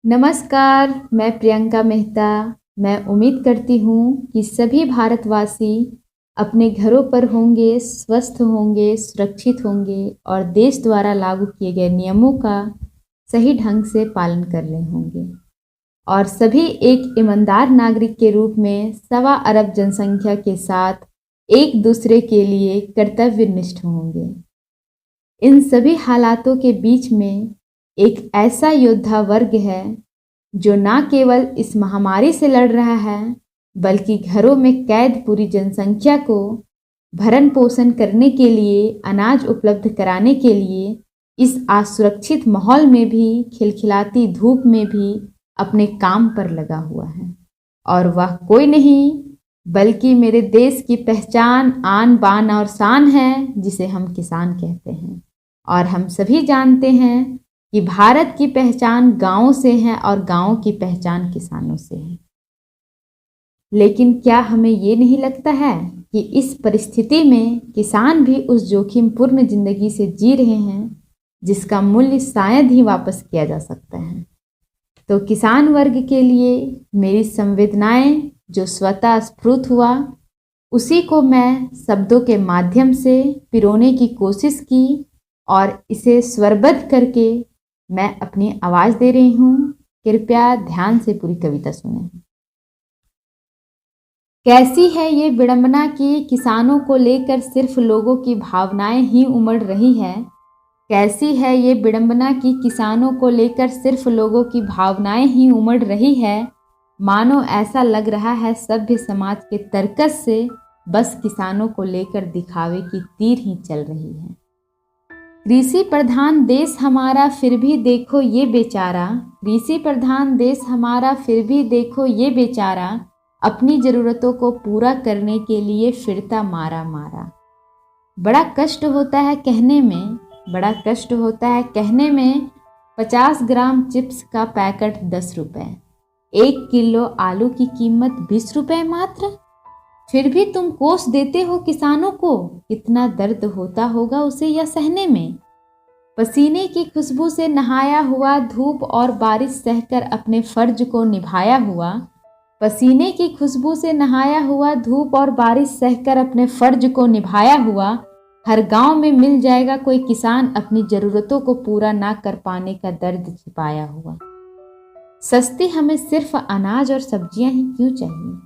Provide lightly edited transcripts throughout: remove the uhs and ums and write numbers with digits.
नमस्कार, मैं प्रियंका मेहता। मैं उम्मीद करती हूँ कि सभी भारतवासी अपने घरों पर होंगे, स्वस्थ होंगे, सुरक्षित होंगे और देश द्वारा लागू किए गए नियमों का सही ढंग से पालन कर रहे होंगे और सभी एक ईमानदार नागरिक के रूप में 1.25 अरब जनसंख्या के साथ एक दूसरे के लिए कर्तव्यनिष्ठ होंगे। इन सभी हालातों के बीच में एक ऐसा योद्धा वर्ग है जो न केवल इस महामारी से लड़ रहा है, बल्कि घरों में कैद पूरी जनसंख्या को भरण पोषण करने के लिए, अनाज उपलब्ध कराने के लिए, इस असुरक्षित माहौल में भी, खिलखिलाती धूप में भी अपने काम पर लगा हुआ है। और वह कोई नहीं बल्कि मेरे देश की पहचान, आन बान और शान है, जिसे हम किसान कहते हैं। और हम सभी जानते हैं कि भारत की पहचान गांवों से है और गांवों की पहचान किसानों से है। लेकिन क्या हमें ये नहीं लगता है कि इस परिस्थिति में किसान भी उस जोखिमपूर्ण जिंदगी से जी रहे हैं जिसका मूल्य शायद ही वापस किया जा सकता है। तो किसान वर्ग के लिए मेरी संवेदनाएं जो स्वतः स्फुरित हुआ, उसी को मैं शब्दों के माध्यम से पिरोने की कोशिश की और इसे स्वरबद्ध करके मैं अपनी आवाज दे रही हूँ। कृपया ध्यान से पूरी कविता सुनें। कैसी है ये विडंबना कि किसानों को लेकर सिर्फ लोगों की भावनाएं ही उमड़ रही है। कैसी है ये विडंबना कि किसानों को लेकर सिर्फ लोगों की भावनाएं ही उमड़ रही है। मानो ऐसा लग रहा है सभ्य समाज के तर्कस से बस किसानों को लेकर दिखावे की तीर ही चल रही है। कृषि प्रधान देश हमारा फिर भी देखो ये बेचारा, कृषि प्रधान देश हमारा फिर भी देखो ये बेचारा, अपनी ज़रूरतों को पूरा करने के लिए फिरता मारा मारा। बड़ा कष्ट होता है कहने में, बड़ा कष्ट होता है कहने में, 50 ग्राम चिप्स का पैकेट 10 रुपए, 1 किलो आलू की कीमत 20 रुपए मात्र। फिर भी तुम कोस देते हो किसानों को, कितना दर्द होता होगा उसे यह सहने में। पसीने की खुशबू से नहाया हुआ, धूप और बारिश सहकर अपने फर्ज को निभाया हुआ, पसीने की खुशबू से नहाया हुआ, धूप और बारिश सहकर अपने फर्ज को निभाया हुआ, हर गांव में मिल जाएगा कोई किसान अपनी जरूरतों को पूरा ना कर पाने का दर्द छिपाया हुआ। सस्ती हमें सिर्फ अनाज और सब्जियां ही क्यों चाहिए?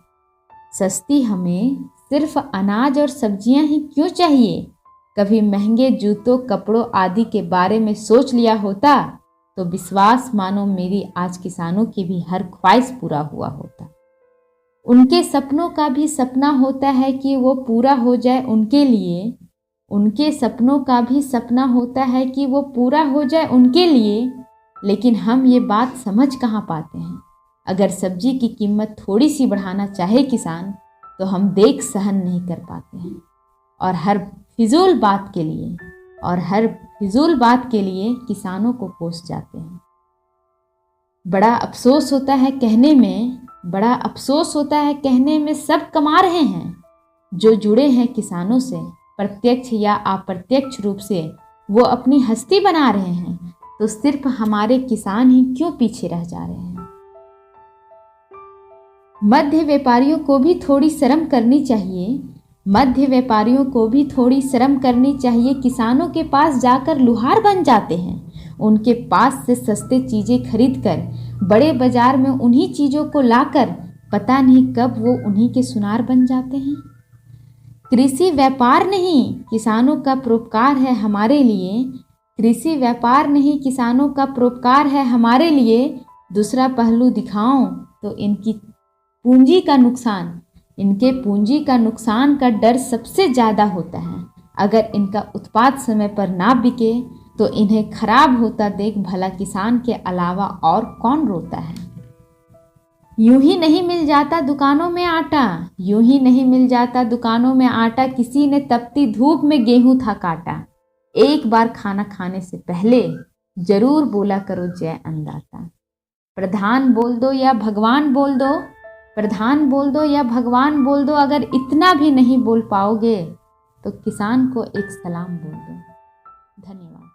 सस्ती हमें सिर्फ अनाज और सब्जियां ही क्यों चाहिए? कभी महंगे जूतों, कपड़ों आदि के बारे में सोच लिया होता तो विश्वास मानो मेरी आज किसानों की भी हर ख्वाहिश पूरा हुआ होता। उनके सपनों का भी सपना होता है कि वो पूरा हो जाए उनके लिए, उनके सपनों का भी सपना होता है कि वो पूरा हो जाए उनके लिए। लेकिन हम ये बात समझ कहाँ पाते हैं। अगर सब्जी की कीमत थोड़ी सी बढ़ाना चाहे किसान, तो हम देख सहन नहीं कर पाते हैं और हर फिजूल बात के लिए किसानों को कोस जाते हैं। बड़ा अफसोस होता है कहने में, बड़ा अफसोस होता है कहने में, सब कमा रहे हैं जो जुड़े हैं किसानों से, प्रत्यक्ष या अप्रत्यक्ष रूप से वो अपनी हस्ती बना रहे हैं, तो सिर्फ हमारे किसान ही क्यों पीछे रह जा रहे हैं। मध्य व्यापारियों को भी थोड़ी शर्म करनी चाहिए, मध्य व्यापारियों को भी थोड़ी शर्म करनी चाहिए। किसानों के पास जाकर लुहार बन जाते हैं, उनके पास से सस्ते चीज़ें खरीदकर बड़े बाजार में उन्हीं चीज़ों को लाकर पता नहीं कब वो उन्हीं के सुनार बन जाते हैं। कृषि व्यापार नहीं किसानों का परोपकार है हमारे लिए, कृषि व्यापार नहीं किसानों का परोपकार है हमारे लिए। दूसरा पहलू दिखाऊं तो इनके पूंजी का नुकसान का डर सबसे ज़्यादा होता है। अगर इनका उत्पाद समय पर ना बिके तो इन्हें खराब होता देख भला किसान के अलावा और कौन रोता है। यूं ही नहीं मिल जाता दुकानों में आटा, यूं ही नहीं मिल जाता दुकानों में आटा, किसी ने तपती धूप में गेहूं था काटा। एक बार खाना खाने से पहले जरूर बोला करो जय अन्नदाता। प्रधान बोल दो या भगवान बोल दो, प्रधान बोल दो या भगवान बोल दो, अगर इतना भी नहीं बोल पाओगे तो किसान को एक सलाम बोल दो। धन्यवाद।